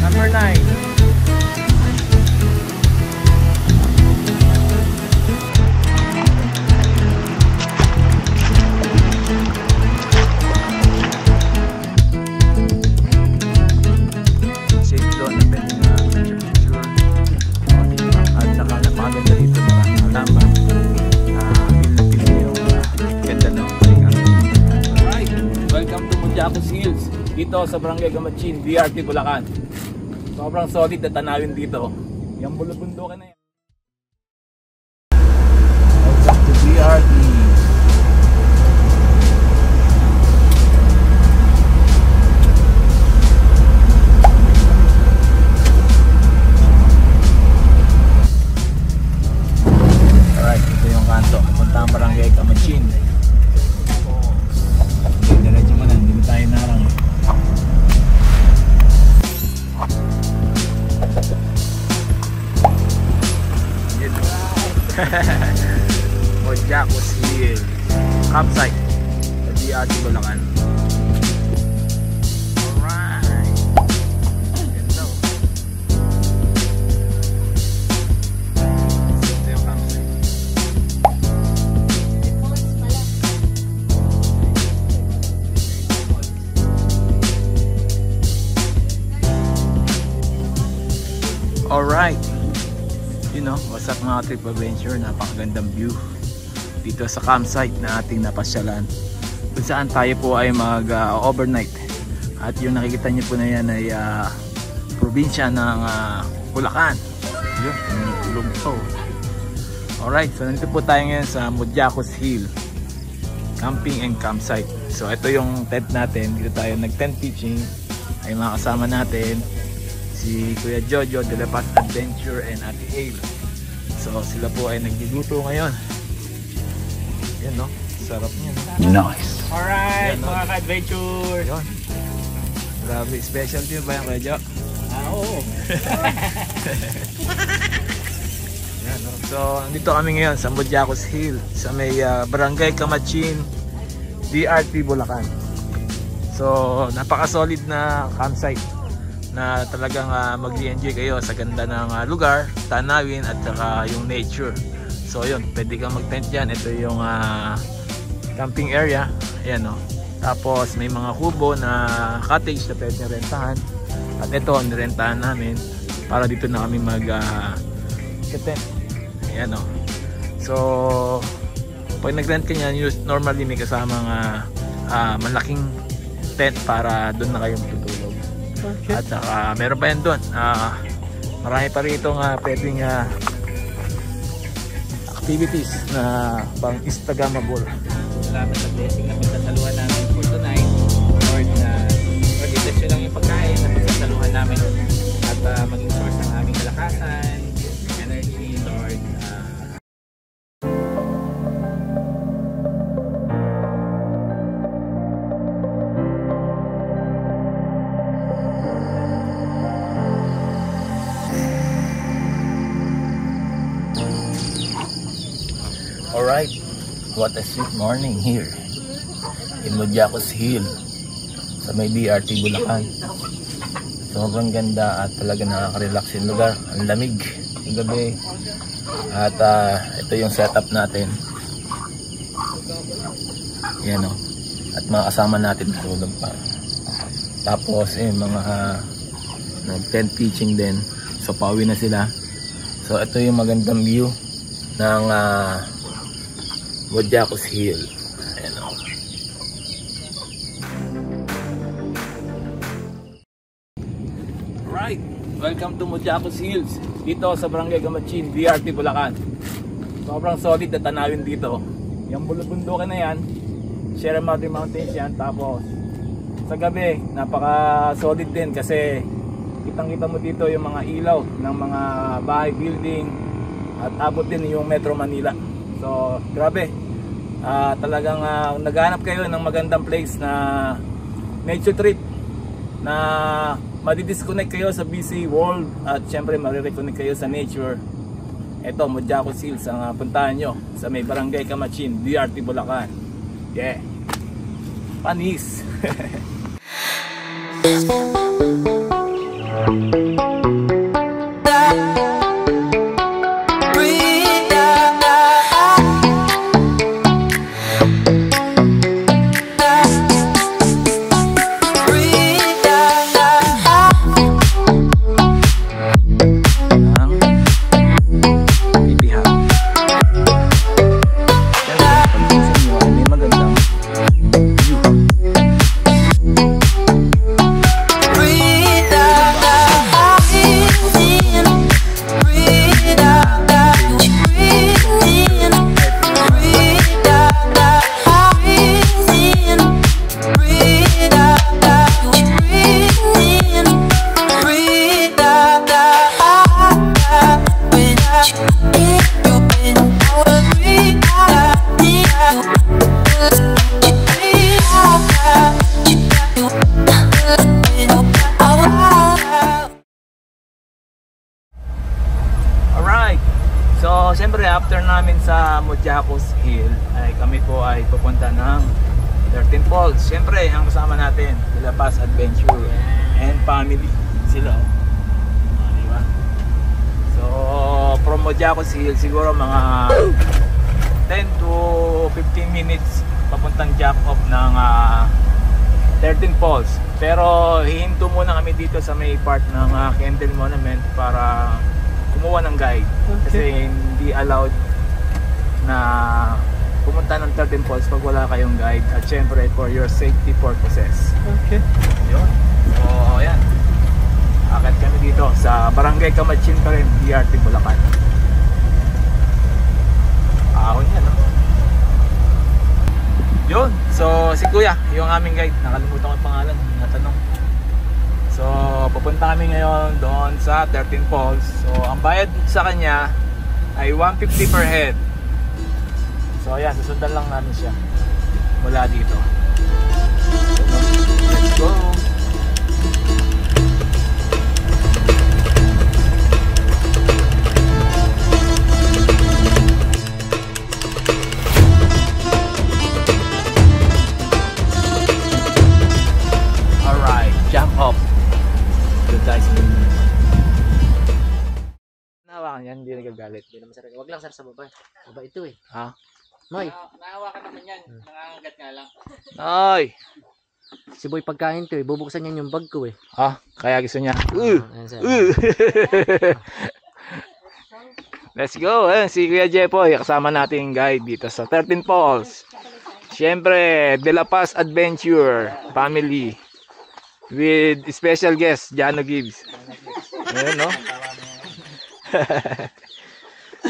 Number 9. Safe doon na pwede na picture. At saka napakaganda dito, maraming halaman. Pili yung ganda ng palingan. Alright, welcome to Mojacos Hills. Dito sa Barangay Gamachin, BRT Bulacan. Sobrang solid na tanawin dito. Yung bulubundukan na yan. Welcome to BRT. Alright, ito yung kanto. Punta ang Barangay Gamachin. Diretso mo na, hindi tayo narang. Mojacos Hill campsite sa BRT Bulacan. Alright, ganda. Ito yung campsite. Alright, you know, what's up mga trip adventure, napakagandang view dito sa campsite na ating napasyalan kung saan tayo po ay mag overnight. At yung nakikita nyo po na yan ay probinsya ng Bulacan. Yun, tulog to. Alright, so nandito po tayo ngayon sa Mojacos Hill Camping and Campsite. So ito yung tent natin, dito tayo nag tent pitching. Ay mga kasama natin si Kuya Jojo de la Paz Adventure and Ate Hale. So sila po ay nagluluto ngayon. Yan no, sarap niya. Nice. Alright, yan, no? Mga ka-adventure. Yun. Grabe, specialty ba yan Kuya Jo? Oo. Yan no. So nandito kami ngayon sa Mojacos Hill sa may Barangay Gamachin, BRT Bulacan. So napaka-solid na campsite na talagang mag-enjoy kayo sa ganda ng lugar, tanawin at saka yung nature. So yun, pwede kang mag-tent dyan. Ito yung camping area. Ayan o. Tapos may mga kubo na cottage na pwede rentahan. At ito, nirentahan namin para dito na kami mag-tent. Ayan o. So pag nag-rent ka nyan, normally may kasamang malaking tent para doon na kayo matutulog. Okay. At saka meron pa yan doon. Marami pa rito pwedeng activities na pang Instagrammable. Salamat sa blessing na pagsasaluhan namin for tonight. Lord, i-bless nyo lang yung pagkain na pagsasaluhan namin at maging source ng aming kalakasan, energy, Lord. Alright, what a sweet morning here in Mojacos Hill sa may BRT Bulacan. Sobrang ganda at talaga nakaka-relax yung lugar. Ang lamig yung gabi. At ito yung setup natin. Yan o. At mga kasama natin tulog pa. Tapos mga tent pitching din. So pauwi na sila. So ito yung magandang view ng Mojacos Hill. Ayan o. Right, welcome to Mojacos Hills dito sa Barangay Gamachin, BRT Bulacan. Sobrang solid na tanawin dito. Yung bulubundukan na yan, Sierra Madre Mountains yan. Tapos sa gabi napaka solid din kasi kitang-kita mo dito yung mga ilaw ng mga bahay, building, at abot din yung Metro Manila. So grabe, talagang naghahanap kayo ng magandang place na nature trip, na madi-disconnect kayo sa busy world at syempre marireconnect kayo sa nature. Ito, Mojacos Hills ang puntahan nyo sa may Barangay Kamachin, DRT Bulacan. Yeah, panis. So, siyempre after namin sa Mojacos Hill ay kami po ay pupunta ng 13 Falls. Siyempre, ang kasama natin, De La Paz Adventure and family sila. Diba? So, from Mojacos Hill siguro mga 10 to 15 minutes papuntang jump off ng 13 Falls. Pero hihinto muna kami dito sa may part ng Kendall Monument para kumuha ng guide. Kasi hindi allowed na pumunta ng 13 Falls pag wala kayong guide, at syempre for your safety purposes. Okay. Yun. So ayan, akit kami dito sa Barangay Kamachin pa rin, DRT Bulacan. Ahon yan, no? Yun. So si Kuya, yung aming guide, nakalimutan ko yung pangalan, natanong. So pupunta kami ngayon doon sa 13 Falls. So ang bayad sa kanya ay 150 per head. So ayan, susundan lang namin siya mula dito. So, let's go. Alright, jump up. Guys, nahawakan yan, hindi nagagalit. Hindi naman sir, wag lang sir sa baba. Baba ito eh. Ha? Moy, Nahawakan naman yan, nangangagat nga lang. Ay! si Boy pagkain to eh. Bubuksan yan yung bag ko eh. Ah, kaya gusto niya. Ayan, sir. Let's go. Ayan, si Kuya Jepoy, kasama natin guide dito sa 13 Falls. Siyempre, De La Paz Adventure family with special guest Jano Gibbs. Ayan, no?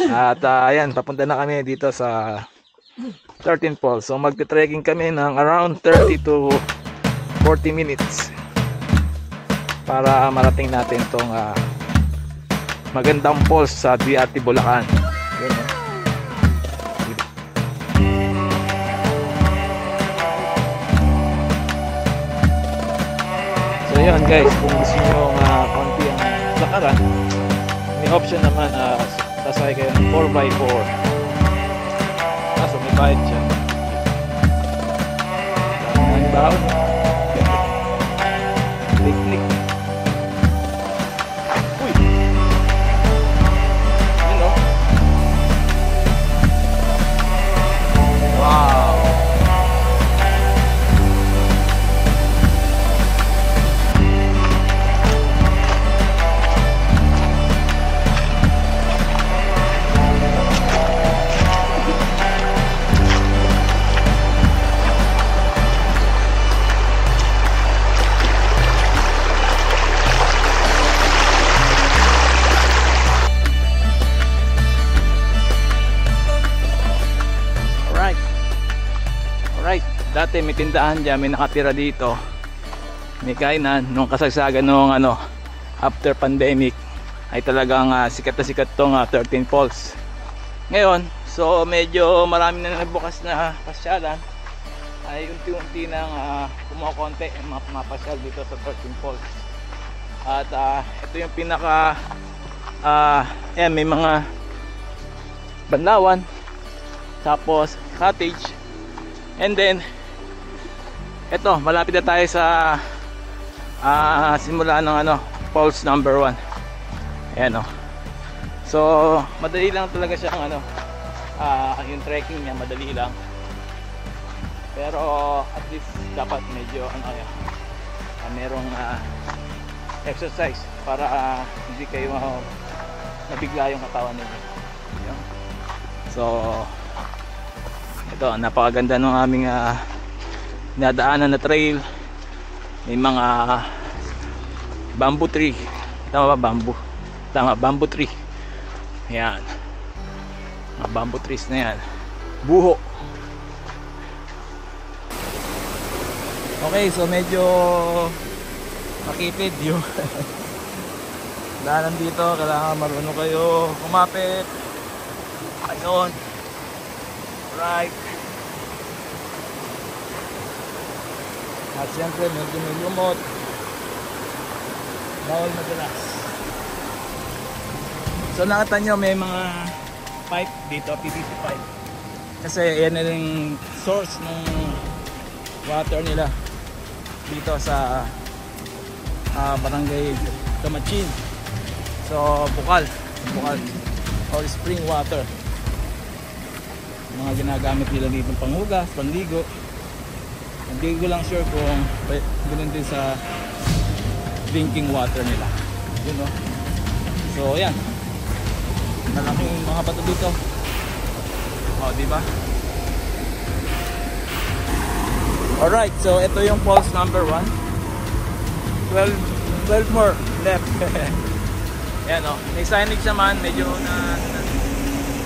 At ayan, papunta na kami dito sa 13 Falls. So magte-trekking kami ng around 30 to 40 minutes para marating natin tong magandang falls sa DRT Bulacan. Ayan, no? So yun guys, kung gusto nyo konti ang lakaran, may option naman sasakay kayo ng 4x4. So may bayad siya. Ang baon, picnic. Uy, yun o. Wow. Dati may tindahan dyan, may nakatira dito, may kainan nung kasagsagan nung after pandemic ay talagang sikat na sikat tong 13 Falls ngayon. So medyo marami na nagbukas na pasyalan, ay unti-unti nang kumukonti ang mga pumapasyal dito sa 13 Falls. At ito yung pinaka may mga banlawan, tapos cottage, and then ito malapit na tayo sa simula ng falls number 1. Ayan o. So madali lang talaga siyang yung trekking niya madali lang, pero at least dapat medyo merong exercise para hindi kayo nabigla yung katawan ninyo. Ayan. So ito, napakaganda ng aming nadaanan na trail. May mga bamboo tree. Tama ba? Bamboo. Tama, bamboo tree. Ayan. Mga bamboo trees na yan. Buho. Okay, so medyo makitid yung daanan dito. Kailangan marunong kayo kumapit. Ayun. Right. At siyempre medyo may lumot, bawal madalas. So nakita nyo may mga pipe dito, PVC pipe, kasi yan na yung source ng water nila dito sa barangay Kamachin. So bukal or spring water, mga ginagamit nila dito panghugas, panligo. Hindi ko lang sure kung ganoon din sa drinking water nila. Yun, no? So yan, malaking mga bato dito. Di ba? Alright, so ito yung falls number 1. 12 more left. Yan, no? May signage naman, medyo na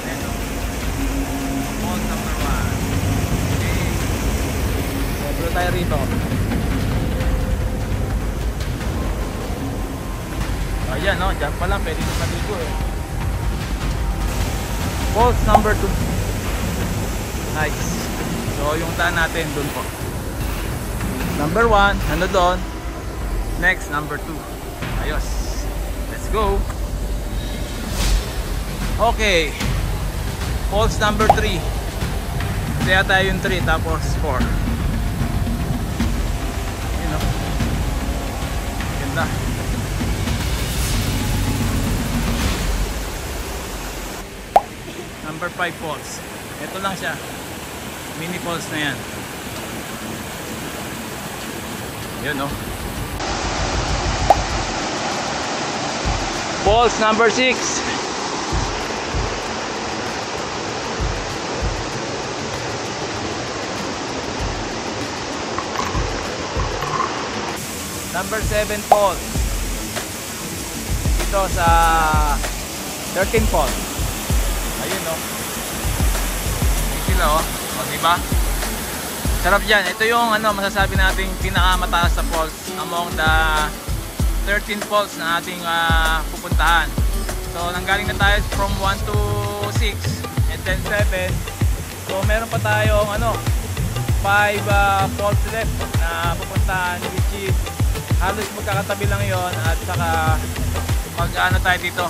ayan, no? Falls number 1. Pero tayo rito. Ayan, no? Diyan pa lang pwede na maligo eh. Falls number 2. Nice. So yung daan natin dun po. Number 1, ano doon? Next, number 2. Ayos. Let's go. Okay. Falls number 3. Kaya tayo yung 3 tapos 4. Ganda. Number 5 falls. Ito lang siya. Mini falls na yan. Yun, no? Falls number 6. Number 7 falls. Dito sa 13 falls. Ayun, no? Ayun sila, oh. O, diba? Sarap dyan. Ito yung masasabi nating pinakamataas na falls among the 13 falls na ating pupuntahan. So nanggaling na tayo from 1 to 6 and then 7. So meron pa tayong 5 falls left na pupuntahan, which is halos magkakatabi lang yon. At saka pag tayo dito,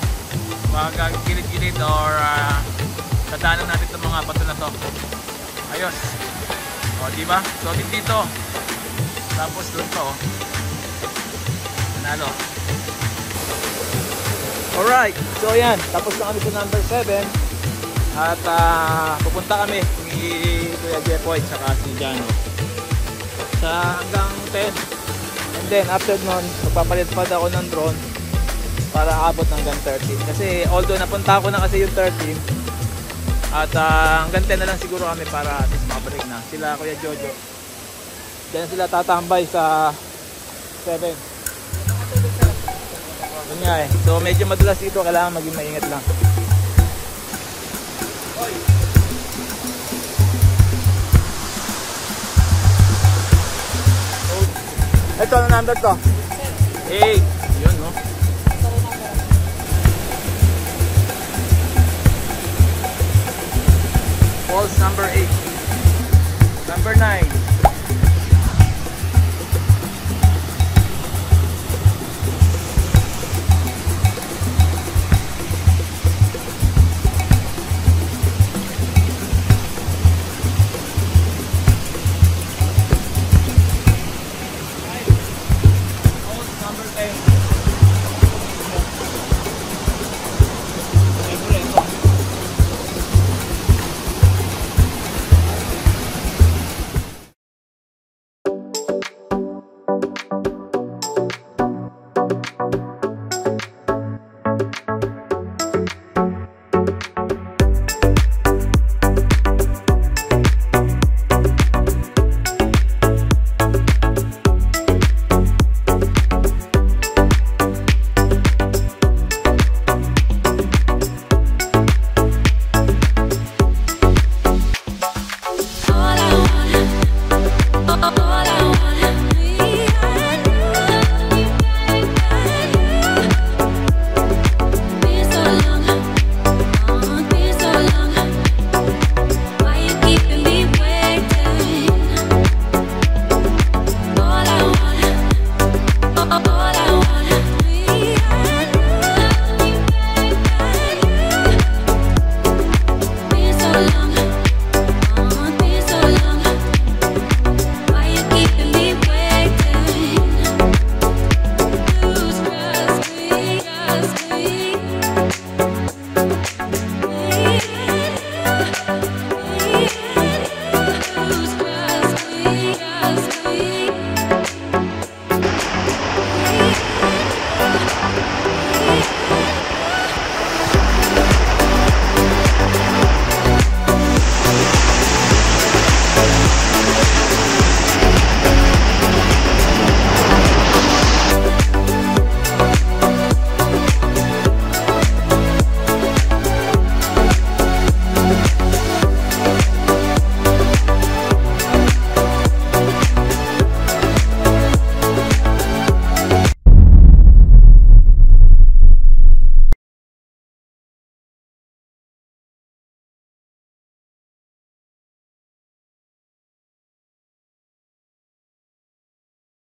mag gilid-gilid or dadaanan natin itong mga bato na to. Ayos. O, diba? So, dito. Tapos doon to. Nanalo. Alright. So, yan. Tapos na kami sa number 7. At pupunta kami ni Kuya Jepoy saka si Jano sa hanggang 10. And then, after nun, magpapalit-pad ako ng drone para abot hanggang 13. Kasi, although napunta ko na kasi yung 13, at hanggang 10 na lang siguro kami para at least makabalik na. Sila Kuya Jojo, diyan sila tatambay sa 7. Yun nga eh. So medyo madulas dito, kailangan maging maingat lang. Ito, ano number to? 8. Yun, no? Bottles number 8. Number 9.